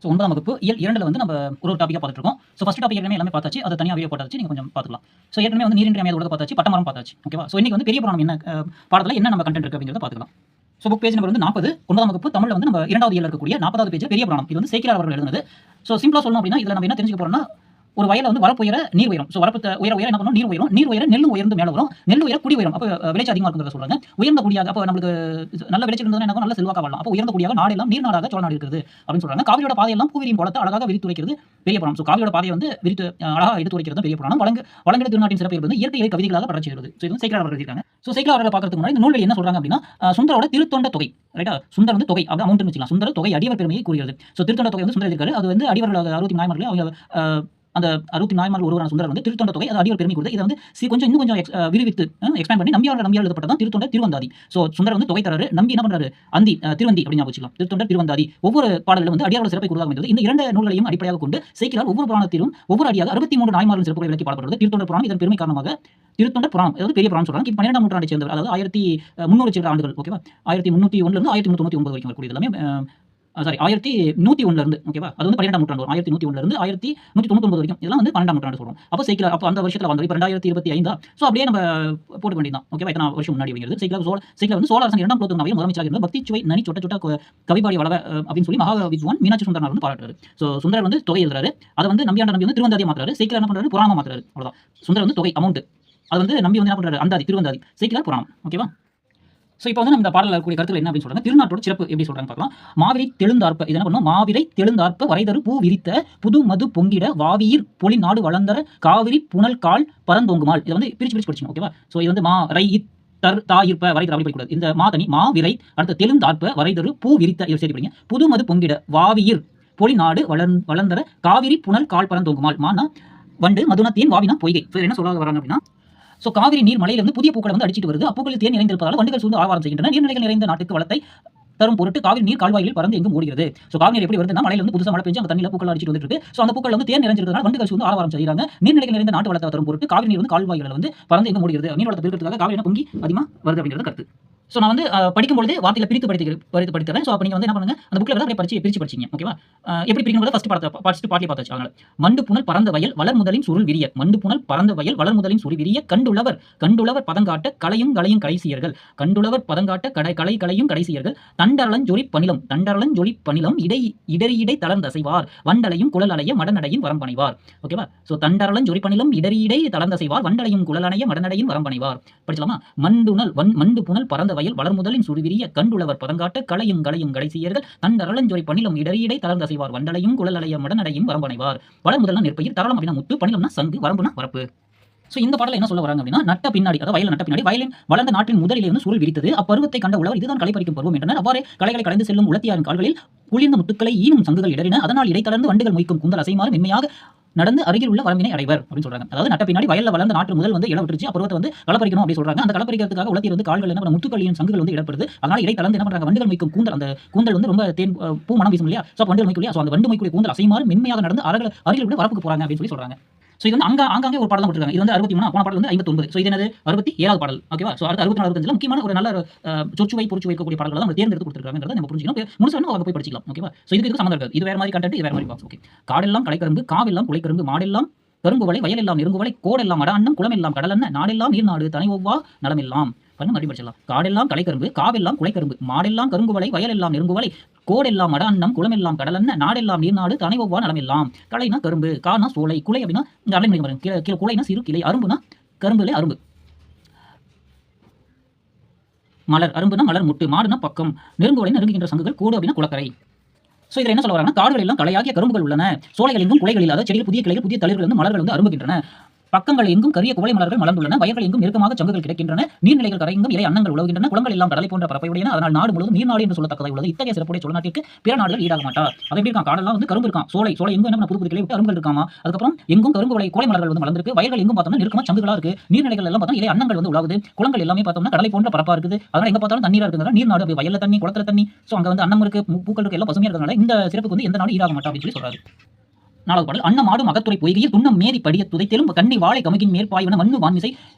So 9ஆம் வகுப்பு இயல் 2ல வந்து நம்ம ஒரு டாப்பிக்காக பார்த்துட்டு இருக்கோம். ஸோ ஃபர்ஸ்ட் டாபிக் ஏற்கனவே எல்லாமே பார்த்தாச்சு. அதை தனியாக வீடியோ போட்டாச்சு. நீங்கள் கொஞ்சம் பார்த்துக்கலாம். ஸோ ஏற்கனவே வந்து நீரின்றி அமையாத உலகத்தை பார்த்தாச்சு, பட்டமரம் பார்த்தாச்சு. ஓகேவா? ஸோ இன்னைக்கு வந்து பெரிய புராணம் என்ன பாடத்தில் என்ன நம்ம கண்டென்ட் இருக்குது அப்படிங்கிறத பார்த்துக்கலாம். ஸோ புக் பேஜ் நம்பர் வந்து 40 9ஆம் வகுப்பு தமிழில் வந்து நம்ம 2வது இயல் இருக்கக்கூடிய 40வது பேஜ் பெரிய புராணம். இது வந்து சேக்கிழார் அவர்கள் எழுதுனது. ஸோ சிம்பிளாக சொல்லணும் அப்படின்னா இதில் நம்ம என்ன தெரிஞ்சுக்க போறோம்னா ஒரு வயலில் வந்து வரப்பு உயர நீர் உயரும். ஸோ வரப்பு உயர என்ன பண்ணணும், நீர் உயரும். நீர் உயர நெல்லும் உயர்ந்து மேலே வரும். நெல் உயர குடி உயரும். அப்போ விளைச்சல் அதிகமாக இருக்கிறத சொல்றாங்க. உயர்ந்த குடியாக அப்போ நம்மளுக்கு நல்ல விளைச்சல் இருந்ததுன்னா என்ன நல்ல செல்வாக்க வாழலாம். அப்போ உயர்ந்த குடியாக நாடெல்லாம் நீர் நாடாக சோழ நாடு இருக்குது அப்படின்னு சொல்றாங்க. காவிரியோட பாதையெல்லாம் பூவிரியின் குளத்தை அழகாக விரித்து வைக்கிறது பெரிய புராணம். ஸோ காவிரியோட பாதையை வந்து விரித்து அழகாக எடுத்து வைக்கிறது பெரிய புராணம். வழங்கிட திருநாட்டின் சிறப்பு வந்து இயற்கையை கவிதைகளாக பரட்சி எழுது. ஸோ இது சேக்கிழார் அவர்கள் எழுதியிருக்காங்க. ஸோ சேக்கிழார் அவர்களை பார்க்கறதுக்கு முன்னாடி இந்த நூல்கள் என்ன சொல்றாங்க அப்படின்னா சுந்தரோட திருத்தொண்ட தொகை, ரைட்டா? சுந்தர் வந்து தொகை அப்படி அமௌண்ட் வச்சுக்கலாம். சுந்தர தொகை அடியவர் பெருமையை கூறுகிறது. ஸோ திருத்தொண்ட தொகை வந்து சுந்தர் இருக்காரு. அது வந்து அடிவர்கள் 60 நாயன்மார்கள் அவங்க அந்த 60 நாயன்மார்கள் ஒருவரான சுந்தரர் வந்து திருத்தொண்ட தொகை அது அடியவர் பெருமை கொடுத்து இதை வந்து இன்னும் கொஞ்சம் விரிவித்து எக்ஸ்பேண்ட் பண்ணி நம்பியார் எழுதப்பட்டதான் திருத்தொண்ட திருவந்தாதி. ஸோ சுந்தரர் வந்து தொகை தராரு, நம்பி என்ன பண்றாரு, அந்தி திருவந்தி அப்படின்னு வச்சுக்கலாம். திருத்தொண்ட திருவந்தாதி ஒவ்வொரு பாடல்களும் வந்து அடியாரோட சிறப்பை கூறுவாக அமைந்தது. இந்த 2 நூல்களையும் அடிப்படையாக கொண்டு சேக்கிழார் ஒவ்வொரு புராணத்திலும் ஒவ்வொரு அடியாக 63 நாயன்மார்களின் சிறப்புகளை விளக்கி பாடப்படுகிறது திருத்தொண்ட புராணம். இதன் பெருமை காரணமாக திருத்தொண்ட புராணம் அதாவது பெரிய புராணம் சொல்றாங்க. 12ஆம் நூற்றாண்டை சேர்ந்தவர், அதாவது 1300 சில ஆண்டுகள். ஓகேவா? 1301 இருந்து 1399 வரைக்கும் வரக்கூடிய எல்லாமே 1101 இருந்து, ஓகேவா? அது வந்து 12ஆம் நூற்றாண்டு வரும். 1101 இருந்து 1199 வரைக்கும் இதெல்லாம் வந்து 12ஆம் நூற்றாண்டு சொல்றோம். அப்போ சேக்கிழார் அப்போ அந்த வருஷத்துல வந்து 2025 ஸோ அப்படியே நம்ம போட்டு வேண்டியதான். ஓகேவா? இத்தனை வருஷம் முன்னாடி வருகிறது. சேக்கிழார் வந்து சோழ அரசன் 2ஆம் குலோத்துங்கனாவையும் முதலமைச்சராக இருந்த பக்தி சுவை நனி சொட்ட சொட்ட கவிபாடி வளவ அப்படின்னு சொல்லி மகா வித்வான் மீனாட்சி சுந்தரனார் வந்து பாராட்டுறாரு. ஸோ சுந்தரர் வந்து தொகை எழுதுறாரு. அதை வந்து நம்பி வந்து திருவந்தாதியை மாத்துறாரு. சேக்கிழார் என்ன பண்றாரு, புராணமா மாத்துறாரு. அவ்வளவுதான். சுந்தரர் வந்து தொகை அமௌண்ட், அது வந்து நம்பி வந்து என்ன பண்றாரு, அந்தாதி திருவந்தாதி, சேக்கிழார் புராணம். ஓகேவா? ஸோ இப்போ வந்து நம்ம இந்த பாடலில் இருக்கக்கூடிய கருத்துக்கள் என்ன அப்படின்னு சொல்றாங்க. திருநாட்டோட சிறப்பு எப்படி சொல்றாங்க பார்க்கலாம். மாவிரை தெழுந்தார்ப்ப இது என்ன பண்ணும், மாவிரை தெழுந்தார்ப்ப வரைதரு பூ விரித்த புது மது பொங்கிட வாவியிர் பொலி நாடு வளர்ந்தர காவிரி புனல் கால் பரந்தோங்குமால். இதை வந்து பிரிச்சு படிச்சுங்க. ஓகேவா? ஸோ இது வந்து மா ரை தாயிர்ப்ப வரைதர் அப்படி படிக்கூடாது. இந்த மா தனி மா விரை அடுத்த தெழுந்தார்ப்ப வரைதரு பூ விரித்த இதை சரி படிங்க. புது மது பொங்கிட வாவியிர் பொலி நாடு வளர்ந்தர காவிரி புனல் கால் பரந்தோங்குமால். மானா வண்டு மதுனா தேன் வாவினா பொய்கை. என்ன சொல்ல வராங்க அப்படின்னா ஸோ காவிரி நீர் மலையிலிருந்து புதிய பூக்களை வந்து அடிச்சிட்டு வருது. அப்பூக்களில் தேன் நிறைந்திருப்பதால் வண்டுகள் சூழ்ந்து ஆவாரம் செய்கின்றன. நீர்நிலைகள் நிறைந்த நாட்டுக்கு வளத்தை தரும் பொருட்டு காவிரி நீர் கால்வாயில் பறந்து எங்கும் ஓடுகிறது. ஸோ காவிரி நீர் எப்படி வருதுன்னா மலையில இருந்து புதுசாக மழை பெஞ்சு அந்த தண்ணியில் பூக்கள் அடிச்சிட்டு வந்துட்டு இருக்கு. ஸோ அந்த பூக்கள் வந்து தேன் நிறைஞ்சிருக்கிறதுனால வண்டுகள் சூழ்ந்து ஆவாரம் செய்கிறாங்க. நீர்நிலைகள் நிறைந்த நாட்டு வளத்தை தரும் பொருட்டு காவிரி நீர் வந்து கால்வாய்கள் வந்து பறந்து எங்கும் ஓடுகிறது. நீர் வளத்தை பெருக்கிறதுக்காக காவிரி பொங்கி அதிகமாக வருது அப்படிங்கிறது கருத்து. ஸோ நான் வந்து படிக்கும்போது வார்த்தைகளை பிரித்து படிக்கிறேன். ஸோ அப்போ நீங்கள் வந்து என்ன பண்ணுங்க, அந்த புக்கில் வந்து அப்படியே பிரித்து படிச்சிங்க. ஓகேவா? எப்படி பிரிக்கணும் ஃபர்ஸ்ட் பாட்டிலே பார்த்தாச்சு. அதனால மண்டு புனல் பறந்த வயல் வளர் முதலின் சுருள் விரிய, மண்டு புனல் பறந்த வயல் வளர் முதலின் சுருள் விரிய கண்டுள்ளவர் பதங்காட்ட களையும் கடைசியர்கள், கண்டுள்ளவர் பதங்காட்ட களையும் கடைசியர்கள் தண்டரளஞ்சொலி பணிலம் இடை தளர்ந்த அசைவார் வண்டலையும் குழல் அலைய மடநடையின் வரம்பனைவார். ஓகேவா? ஸோ தண்டரளஞ்சொலி பணிலம் இடை தளர்ந்த அசைவார் வண்டலையும் குழல் அலைய மடநடையின் வரம்பனைவார். படிச்சலாமா? மண்டு புனல் பறந்த வயல் வளர்முதலின் சுருவிரிய கண்டுள்ளவர் பதங்காட்ட களையும் கடைசியர்கள் தண்டரளஞ்சொலி பணிலம் இடை தளர்ந்த அசைவார் வண்டலையும் குழல் அலைய மடநடையும் வரம்பனைவார். வளர்முதல்னா நெற்பயிர், தரளம் அப்படின்னா முத்து, பணிலம்னா சங்கு, வரம்புனா வரப்பு. ஸோ இந்த பாடல என்ன சொல்ல வராங்க அப்படின்னா நட்ட பின்னாடி, அதாவது வயல் நட்ட பின்னாடி வயலின் வளர்ந்த நாட்டின் முதலிலே வந்து சுருள் விரித்தது. அப்பருவத்தை கண்ட உழவர் இதுதான் களை பறிக்கும் பருவம் என்றனர். அவ்வாறே களைகளை கலைந்து செல்லும் உலத்தியாரின் கால்களில் குளிர்ந்த முத்துக்களை ஈனும் சங்குகள் இடறின. அதனால் இடைத்தளர்ந்து வண்டுகள் மொய்க்கும் கூந்தல் அசைமாறு மென்மையாக நடந்து அருகில் உள்ள வரம்பினை அடைவர் அப்படின்னு சொல்றாங்க. அதாவது நட்ட பின்னாடி வயல்ல வளர்ந்த நாட்டு முதல் வந்து இடம் விட்டுருச்சு, பருவத்தை வந்து களப்பறிக்கணும் அப்படி சொல்றாங்க. அந்த களப்பறிக்கிறதுக்காக உலத்தியர் வந்து கால்கள் என்ன பண்ண முத்துக்களின் சங்குகள் வந்து இடப்படுது. அதனால இடைத்தளர்ந்து என்ன பண்றாங்க, வண்டுகள் மொய்க்கும் கூந்தல், அந்த கூந்தல் வந்து ரொம்ப தேன் பூ மனம் வீசும் இல்லையா? ஸோ வண்டுகள் மொய்க்கும் இல்லையா? ஸோ அந்த வண்டு மொய்க்கூடிய கூந்தல் அசைமாறு மென்மையாக நடந்து அருகில் உள்ள வரப்புக்கு போறாங்க அப்படின்னு சொல்றாங்க. ஸோ இது வந்து ஆங்காங்கே ஒரு பாடல் கொடுத்துருக்காங்க. இது வந்து 63, போன பாடல் வந்து 59. ஸோ இது என்னது 67வது பாடல். ஓகேவா? ஸோ அடுத்து 64, 65 முக்கியமான ஒரு நல்ல சொற்சுவை பொறுச்சுவை இருக்கக்கூடிய பாடல்கள் தான் நம்ம தேர்ந்தெடுத்து கொடுத்துருக்காங்கிறத நம்ம புரிஞ்சுக்கணும். முழுசாக அவங்க போய் படிச்சிக்கலாம். ஓகேவா? ஸோ இதுக்கு சம்மந்தம் இருக்காது. இது வேற மாதிரி கண்டென்ட், இது வேற மாதிரி பாக்ஸ். ஓகே. காடெல்லாம் கலைக்கரும்பு காவெல்லாம் குலைக்கரும்பு மாடெல்லாம் கரும்புவலை வயலெல்லாம் நெருங்குவலை கோடெல்லாம் அட அன்னம் குளமெல்லாம் கடலன்ன நாடெல்லாம் நீர் நாடு தனி ஒவ்வா நலமெல்லாம். மறுபடியும் படிச்சிடலாம். காடெல்லாம் கலைக்கரும்பு காவெல்லாம் குலைக்கரும்பு மாடெல்லாம் கருங்குவலை வயலெல்லாம் நெருங்குவலை கோடெல்லாம் அட அன்னம் குளமெல்லாம் கடலன்ன நாடெல்லாம் நீர் நாடு தனி ஒவ்வா நலமெல்லாம். கலைனா கரும்பு, கானா சோலை, குலை அப்படின்னா இந்த அலை பாருங்க, கீழே குலைனா சிறு கிளை, அரும்புனா கரும்புல அரும்பு, மலர் அரும்புனா மலர் முட்டு, மாடுனா பக்கம், நெருங்குவலை நெருங்குகின்ற சங்குகள், கூடு அப்படின்னா குளக்கரை. ஸோ இதில் என்ன சொல்ல வராங்கன்னா காடுகள் எல்லாம் கலையாகிய கரும்புகள் உள்ளன, சோலைகள் எங்கும் குலைகளில், அதாவது செடியில் புதிய கிளைகள் புதிய தளிர்கள் வந்து மலர்கள் வந்து அரும்புகின்றன, பக்கங்கள் எங்கும் கரிய குவளை மலர்கள் மலர்ந்துள்ளன, வயல்கள் எங்கும் நெருக்கமாக சங்குகள் கிடைக்கின்றன, நீர்நிலைகள் கரையெங்கும் இலை அன்னங்கள் உலவுகின்றன, குளங்கள் எல்லாம் கடலை போன்ற பரப்பையுடையன, அதனால் நாடு முழுவதும் நீர் நாடு என்று சொல்லத்தக்கதாக உள்ளது. இத்தகைய சிறப்புடைய சோழ நாட்டிற்கு பிற நாடுகள் ஈடாக மாட்டார். அது எப்படி இருக்கான், காடெல்லாம் வந்து கரும்பு இருக்கான், சோலை எங்கும் என்ன புது கிளை விட்டு அரும்புகள் இருக்காமா, அதுக்கப்புறம் எங்கும் கரும்புகளை கோலை மலர்கள் வந்து மலர்ந்திருக்கு, வயல்கள் எங்கும் பார்த்தோம்னா நெருக்கமாக சங்குகளா இருக்கு, நீர்நிலைகள் எல்லாம் பார்த்தா இலை அன்னங்கள் வந்து உலாவுது, குளங்கள் எல்லாமே பார்த்தோம்னா கடலை போன்ற பரப்பா இருக்குது, அதனால எங்க பார்த்தாலும் தண்ணீரா இருக்குங்க, நீர் நாடு, வயல்ல தண்ணி குளத்துல தண்ணி, ஸோ அங்க வந்து அன்னம் இருக்கு, பூக்கள் இருக்கு, எல்லாம் பசுமையா இருக்கிறதுனால இந்த சிறப்புக்கு வந்து எந்த நாடு ஈடாக மாட்டா அப்படின்னு சொல்லி சொல்றாரு. 4வது பாடல் அன்னம் ஆடும் அகத்துறை பொய்கையில் துண்ணம் மேரி படிய துதைத்தெலும் கண்ணி வாழை கமுகின் மேற்பாய்வன மண்ணு வான்மிசை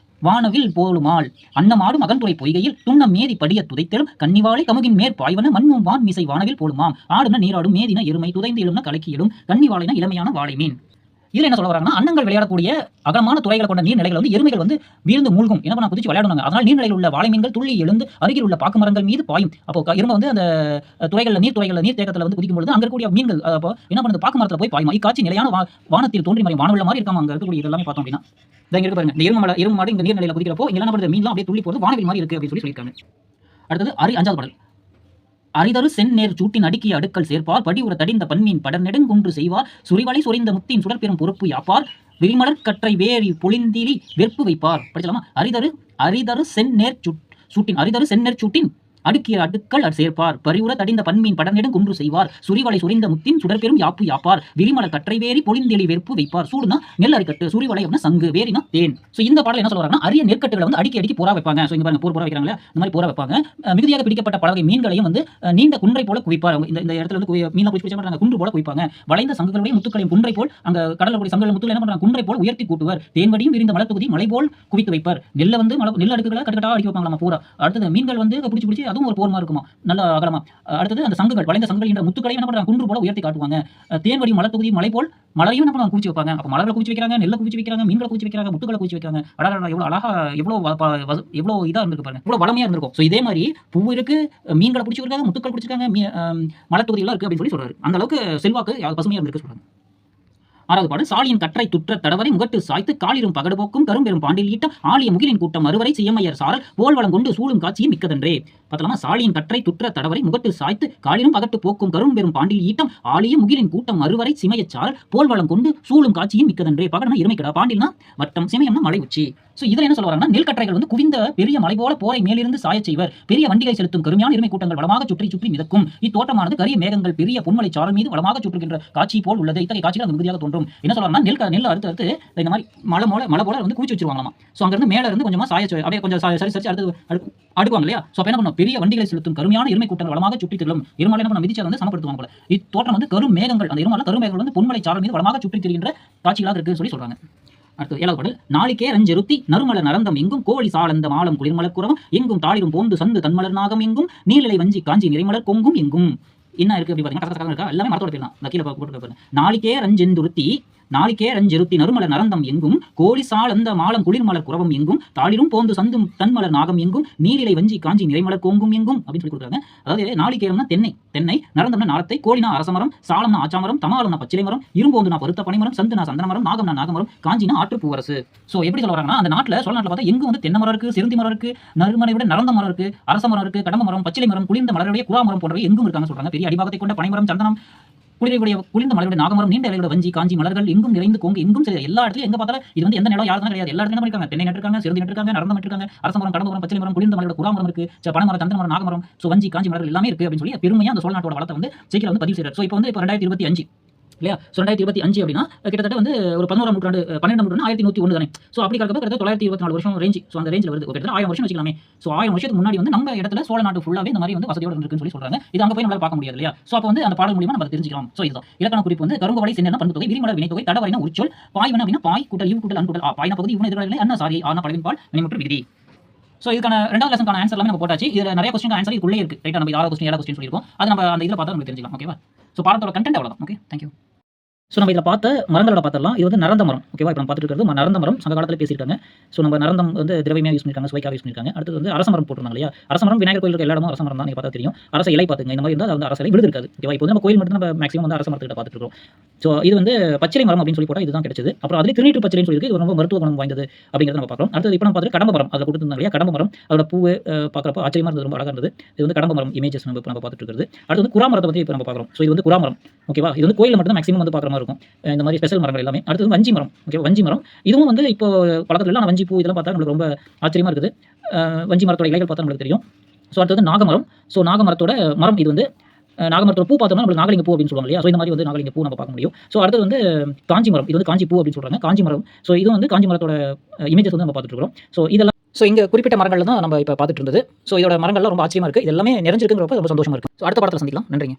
வானவில் போலுமால் அன்னமாடும் அகன்துறை பொய்கையில் துண்ணம் மேதி படிய துதைத்தெழும் கன்னிவாளை கமுகின் மேற் பாய்வன மண்ணும் வான் மிசை வானவில் போலுமாம் ஆடுன நீராடும் மேதின எருமை துதைந்து எழும்ன கலக்கி எழும் கன்னிவாளைன இளமையான வாழை மீன். இதுல என்ன சொல்ல வராங்கன்னா, அன்னங்கள் விளையாடக்கூடிய அகலமான துறைகளை கொண்ட நீர்நிலைகள் வந்து எருமைகள் வந்து வீழ்ந்து மூழ்கும், என்ன பண்ண குதிச்சு விளையாடுவாங்க. அதனால் நீர்நிலையில் உள்ள வாழை மீன்கள் துள்ளி எழுந்து அருகில் உள்ள பாக்கு மரங்கள் மீது பாயும். அப்போ எருமை வந்து அந்த துறைகளில் நீர் தேக்கத்தில் வந்து குதிக்கும் பொழுது அங்க இருக்கக்கூடிய மீன்கள் அப்போ என்ன பண்ணுது, பாக்கு மரத்தில் போய் பாயும். இக்காட்சி நிலையான வானத்தில் தோன்றி மறை வானவுள்ள மாதிரி இருக்காம அங்க இருக்கக்கூடிய இதெல்லாமே பார்த்தோம் அப்படின்னா, இங்க இருக்கு பாருங்க, இந்த எருமை மாடு இந்த நீர்நிலையில் குதிக்கிறப்போ இங்க என்ன பண்ணுறது, மீன்லாம் அப்படியே துள்ளி போகிறது வானவில் மாதிரி இருக்கு அப்படின்னு சொல்லியிருக்காங்க. அடுத்தது 5வது பாடல். அரிதரு செந்நேர் சூட்டின் அடுக்கிய அடுக்கல் சேர்ப்பார் படிவுற தடிந்த பன்மீன் படர் நெடுங்குன்று செய்வார் சுரிவலை சொரிந்த முத்தின் சுடற்பெரும் பொறுப்பு யாப்பார் விரிமலர் கற்றை வேரி பொழிந்திலி வெறுப்பு வைப்பார். படிச்சலாமா? அரிதரு செந்நேர் சூட்டின் அடுக்கிய அடுக்கல் சேர்ப்பார் பரிவுற தடிந்த பன்மீன் படர்நெடும் குன்று செய்வார் சுரிவலை சுரிந்த முத்தின் சுடற்பெரும் யாப்பு யாப்பார் விரிமலர் கற்றை வேரி பொழிந்தெளி வெறுப்பு வைப்பார். சூடுனா நெல் அரிக்கட்டு, சுரிவலை அப்படின்னா சங்கு, வேரினா தேன். ஸோ இந்த பாடல் என்ன சொல்றாங்கன்னா, அரிய நெற்கட்டுகளை வந்து அடிக்கடி போரா வைப்பாங்க. ஸோ இங்க பாருங்க, போரா வைக்கிறாங்களா, இந்த மாதிரி போரா வைப்பாங்க. மிகுதியாக பிடிக்கப்பட்ட பல வகை மீன்களையும் வந்து நீண்ட குன்றை போல குவிப்பார். இந்த இடத்துல வந்து மீனை குவிச்சு குன்று போல குவிப்பாங்க. வளைந்த சங்குகளுடைய முத்துக்களையும் குன்றை போல் அங்க கடலில் கூடிய சங்குகள் முத்துக்கள் என்ன பண்றாங்க, குன்றை போல் உயர்த்தி கூட்டுவர். தேன்வடியும் விரிந்த மலர் தொகுதி மலை போல் குவித்து வைப்பார். நெல்லை வந்து நெல் அடுக்குகளை கட்டுக்கட்டா அடிக்க வைப்பாங்க நம்ம பூரா. அடுத்தது மீன்கள் வந்து பிடிச்சி அதுவும் ஒரு போர்மா இருக்குமா, நல்ல அகலமா. அடுத்தது அந்த சங்குகள், வளைந்த சங்குகள் என்ற முத்துக்களையும் என்ன பண்றாங்க, குன்று போல உயர்த்தி காட்டுவாங்க. தேன்வடி மலர் தொகுதி மலை போல் மலையும் என்ன பண்ணுவாங்க, குவிச்சு வைப்பாங்க. அப்ப மலர்களை குவிச்சு வைக்கிறாங்க, நெல்லை குவிச்சு வைக்கிறாங்க, மீன்களை குவிச்சு வைக்கிறாங்க, முத்துக்களை குவிச்சு வைக்கிறாங்க. எவ்வளவு அழகா, எவ்வளவு இதா இருந்திருக்கு பாருங்க, இவ்வளவு வளமையா இருந்திருக்கும். ஸோ இதே மாதிரி பூ இருக்கு, மீன்களை பிடிச்சிருக்காங்க, முத்துக்கள் பிடிச்சிருக்காங்க, மலர் தொகுதி எல்லாம் இருக்கு அப்படின்னு சொல்லி சொல்றாரு. அந்த அளவுக்கு செல்வாக்கு பசுமையா இருந்திருக்கு சொல்றாங்க. 6வது பாடல். சாலியின் கற்றை துற்ற தடவரை முகட்டு சாய்த்து காலிரும் பகடுபோக்கும் கரும்பெரும் பாண்டில் ஈட்டம் ஆலிய முகிலின் கூட்டம் அறுவரை செய்யமையர் சாரல் போல்வளம் கொண்டு சூழும் காட்சியும் மிக்கதென்றே. பார்த்தலாமா? சாலியின் கற்றை துற்ற தடவரை முகட்டு சாய்த்து காலிரும் பகட்டு போக்கும் கரும்பெரும் பாண்டில் ஈட்டம் ஆலிய முகிலின் கூட்டம் அறுவரை சிமையச் சாரல் போல்வளம் கொண்டு சூழும் காட்சியும் மிக்கதென்றே. பகடனா எருமைக்கடா, பாண்டில்னா வட்டம், சிமையம்னா மலை உச்சி. ஸோ இதில் என்ன சொல்ல வராங்கன்னா, நெல்கற்றைகள் வந்து குவிந்த பெரிய மலை போல போரை மேலிருந்து சாயச் செய்வர். பெரிய வண்டிகை செலுத்தும் கருமையான எருமை கூட்டங்கள் வளமாக சுற்றி மிதக்கும். இத்தோட்டமானது கரிய மேகங்கள் பெரிய பொன்மலை சாரல் மீது வளமாக சுற்றுகின்ற காட்சி போல் உள்ளது. இத்தகைய காட்சிகள் அது மிகுதியாக தோன்றும். என்ன சொல்றாங்கன்னா, நெல் அறுத்து இந்த மாதிரி மலை போல வந்து குவிச்சு வச்சிருவாங்களாம். ஸோ அங்கிருந்து மேல இருந்து கொஞ்சமா அப்படியே கொஞ்சம் சரிச்சு அடுத்து அடுக்குவாங்க இல்லையா? ஸோ அப்ப என்ன பண்ணும், பெரிய வண்டிகளை செலுத்தும் கருமையான எருமை கூட்டங்கள் வளமாக சுற்றி திரியும். எருமாலை என்ன பண்ண மிதிச்சு வந்து சமப்படுத்துவாங்க போல. இத்தோட்டம் வந்து கரும் மேகங்கள், அந்த எருமால கருமேகங்கள் வந்து பொன்மலை சாரல் மீது வளமாக சுற்றி திரிகின்ற காட்சிகளாக இருக்குன்னு சொல்லி சொல்றாங்க. அடுத்து 7வது பாடல். நாளிக்கே ரஞ்செருத்தி நறுமல நரந்தம் எங்கும் கோழி சாலந்த மாலம் குளிர்மலர் குறவும் எங்கும் தாளிரும் போந்து சந்து தன்மலர் நாகம் எங்கும் நீலிலை வஞ்சி காஞ்சி நிறைமலர் கொங்கும் எங்கும். என்ன இருக்கு அப்படி பாத்தீங்கன்னா, இருக்கா எல்லாமே மரத்தோட பேர் தான். இந்த கீழே போட்டு நாளிக்கே ரஞ்செருத்தி நறுமல நரந்தம் எங்கும் கோழி சாலந்த மாலம் குளிர்மலர் குறவும் எங்கும் தாளிரும் போந்து சந்தும் தன்மலர் நாகம் எங்கும் நீலிலை வஞ்சி காஞ்சி நிறைமலர் கொங்கும் எங்கும் அப்படின்னு சொல்லி கொடுக்குறாங்க. அதாவது நாளிக்கேரம்னா தென்னை, நரந்தம்னா நாரத்தை, கோழினா அரசமரம், சாலம்னா ஆச்சாமரம், தமாலம்னா பச்சிலை மரம், இரும்போந்துனா பருத்த பனைமரம், சந்துனா சந்தனமரம், நாகம்னா நாகமரம், காஞ்சினா ஆற்று பூவரசு. ஸோ எப்படி சொல்ல வராங்கன்னா, அந்த சோழ நாட்டில் பார்த்தா எங்கும் வந்து தென்னை மரம் இருக்கு, செருந்தி மரம் இருக்கு, நறுமனை விட நரந்த மரம் இருக்கு, அரச மரம் இருக்கு, கடம்ப மரம், பச்சிலை மரம், குளிர்ந்த மலருடைய குறா மரம் போன்றவை எங்கும் இருக்காங்க சொல்றாங்க. பெரிய அடிபாகத்தை கொண்ட பனைமரம், சந்தனம், குளிர்ந்த மலருடைய நாகமரம், நீண்ட இலையோட வஞ்சி காஞ்சி மலர்கள் எங்கும் நிறைந்து கோங்கு எங்கும் சரி. எல்லா இடத்துலையும் எங்க பார்த்தாலும் இது வந்து எந்த நிலம் யாரும் கிடையாது. எல்லா இடத்துலையும் இருக்காங்க. தென்னை நட்டிருக்காங்க, செருந்தி நட்டிருக்காங்க, நரந்தம் நட்டிருக்காங்க, அரசமரம், கடம்ப மரம், பச்சிலை மரம், குளிர்ந்த மலரோட குறா மரம் இருக்கு, பனைமரம், சந்தனமரம், நாகமரம், ஸோ வஞ்சி காஞ்சி மலர்கள் எல்லாமே இருக்கு அப்படின்னு சொல்லி பெருமையா அந்த சோழ நாட்டோட வளத்தை வந்து சீக்கிரம் வந்து பதிவு செய்யறாரு. ஸோ இப்போ வந்து 2025 இல்லையா? ஸோ 2025 அப்படின்னா கிட்டத்தட்ட வந்து ஒரு 11ஆம் நூற்றாண்டு 12ஆம் நூற்றாண்டு 1101 தானே. ஸோ அப்படி கிடக்கப்ப கிட்டத்தட்ட 924 வருஷம் ரேஞ்ச். ஸோ அந்த ரேஞ்சில் வருது. கிட்டத்தட்ட 1000 வருஷம் வச்சுக்கலாமே. ஸோ 1000 வருஷத்துக்கு முன்னாடி வந்து நம்ம இடத்துல சோழ நாட்டு ஃபுல்லாவே இந்த மாதிரி வந்து வசதியோடு இருக்குன்னு சொல்லி சொல்றாங்க. இது அங்கே போய் நம்மளால பார்க்க முடியாது இல்லையா? ஸோ அப்போ வந்து அந்த பாடல் மூலியமா நம்ம தெரிஞ்சுக்கலாம். ஸோ இதுதான் இலக்கண குறிப்பு வந்து கரும்பு வலை சென்ன பண்பு தொகை, விரிமலர் வினைத்தொகை, தடவரைனா உரிச்சொல், பாய்வன அப்படின்னா பாய் கூட்டல் இவ் கூட்டல் அன்கூட்டல் பாய்னா பகுதி இவன எதிர்கால அண்ணா சாரி ஆனா பழவின் பால் வினைமுற்று விதி. ஸோ இதுக்கான 2வது லெசனுக்கான ஆன்சர் எல்லாமே நம்ம போட்டாச்சு. இதில் நிறைய கொஸ்டின் ஆன்சர் இதுக்குள்ளே இருக்கு. ரைட்டா? நம்ம 6 கொஸ்டின் 7 கொஸ்டின் சொல்லியிருக்கோம். அது நம்ம அந்த இதில் பார்த்தா நம்ம தெரிஞ்சுக்கலாம். ஓகேவா? ஸோ பாடத்தோட கண்டென்ட் அவ்வளோதான். Okay, thank you. ஸோ நம்ம இதில் பார்த்த மரங்களோட பார்த்துடலாம். இது வந்து நரந்த மரம். ஓகேவா? இப்போ நம்ம பார்த்துட்டு இருக்கிறது நரந்த மரம். சங்க காலத்தில் பேசியிருக்காங்க. ஸோ நம்ம நரந்தம் வந்து திரவியமாக யூஸ் பண்ணியிருக்காங்க, சுவைக்காக யூஸ் பண்ணியிருக்காங்க. அடுத்து வந்து அரசமரம் போட்டிருந்தாங்க இல்லையா? அரசமரம் விநாயகர் கோயிலுக்கு எல்லா இடமும் அரசமரம் தான். நீங்கள் பார்த்தா தெரியும். அரச இலை பார்த்துங்க. இந்த மாதிரி இருந்தால் அது வந்து அரச இலை விழுது இருக்காது. ஓகேவா? இப்போ வந்து நம்ம கோயில் மட்டும் நம்ம மேக்ஸிமம் வந்து அரச மரத்துக்கிட்ட பார்த்துட்டு இருக்கோம். ஸோ இது வந்து பச்சிலை மரம் அப்படின்னு சொல்லி போட்டால் இதுதான் கிடைச்சது. அப்புறம் அதில் திருநீற்று பச்சிலைன்னு சொல்லியிருக்கு. இது ரொம்ப மருத்துவ குணம் வாய்ந்தது அப்படிங்கிறத நம்ம பார்க்குறோம். அடுத்து இப்போ நம்ம பார்த்துட்டு கடம்ப மரம். அதில் கொடுத்துருந்தாங்க இல்லையா? கடம்ப மரம். அதோட பூ பார்க்குறப்போ ஆச்சரியமாக இருந்தது, ரொம்ப அழகாக இருந்தது. இது வந்து கடம்ப மரம் இமேஜஸ் நம்ம பார்த்துட்டு இருக்கிறது. அடுத்து வந்து குறா மரத்தை பற்றி இப்போ நம்ம பார்க்குறோம். ஸோ இது வந்து குறா மரம். ஓகேவா? இது வந்து கோயிலில் மட்டும் தான் மேக்ஸிமம் வந்து பார்க்குற மாதிரி இருக்கும். இந்த மாதிரி ஸ்பெஷல் மரங்கள் எல்லாமே. அடுத்து வஞ்சி மரம். ஓகே, வஞ்சி மரம். இதுவும் வந்து இப்போ பழக்கத்தில் இல்லை. ஆனால் வஞ்சி பூ இதெல்லாம் பார்த்தா நம்மளுக்கு ரொம்ப ஆச்சரியமாக இருக்குது. வஞ்சி மரத்தோட இலைகள் பார்த்தா நம்மளுக்கு தெரியும். ஸோ அடுத்தது நாகமரம். ஸோ நாகமரத்தோட மரம் இது வந்து நாகமரத்தோட பூ பார்த்தோம்னா நம்மளுக்கு நாகலிங்க பூ அப்படின்னு சொல்லுவாங்க இல்லையா? ஸோ இந்த மாதிரி வந்து நாகலிங்க பூ நம்ம பார்க்க முடியும். ஸோ அடுத்தது வந்து காஞ்சி மரம். இது வந்து காஞ்சி பூ அப்படின்னு சொல்கிறாங்க. காஞ்சி மரம். ஸோ இது வந்து காஞ்சி மரத்தோட இமேஜஸ் வந்து நம்ம பார்த்துட்டு இருக்கிறோம். ஸோ இதெல்லாம் இங்கே குறிப்பிட்ட மரங்கள் தான் நம்ம இப்போ பார்த்துட்டு இருந்தது. ஸோ இதோட மரங்கள்லாம் ரொம்ப ஆச்சரியமாக இருக்குது. இது எல்லாமே நிறைஞ்சிருக்குங்கிறப்ப ரொம்ப சந்தோஷமாக இருக்கும். ஸோ அடுத்த பாடத்தில் சந்திக்கலாம். நன்றிங்க.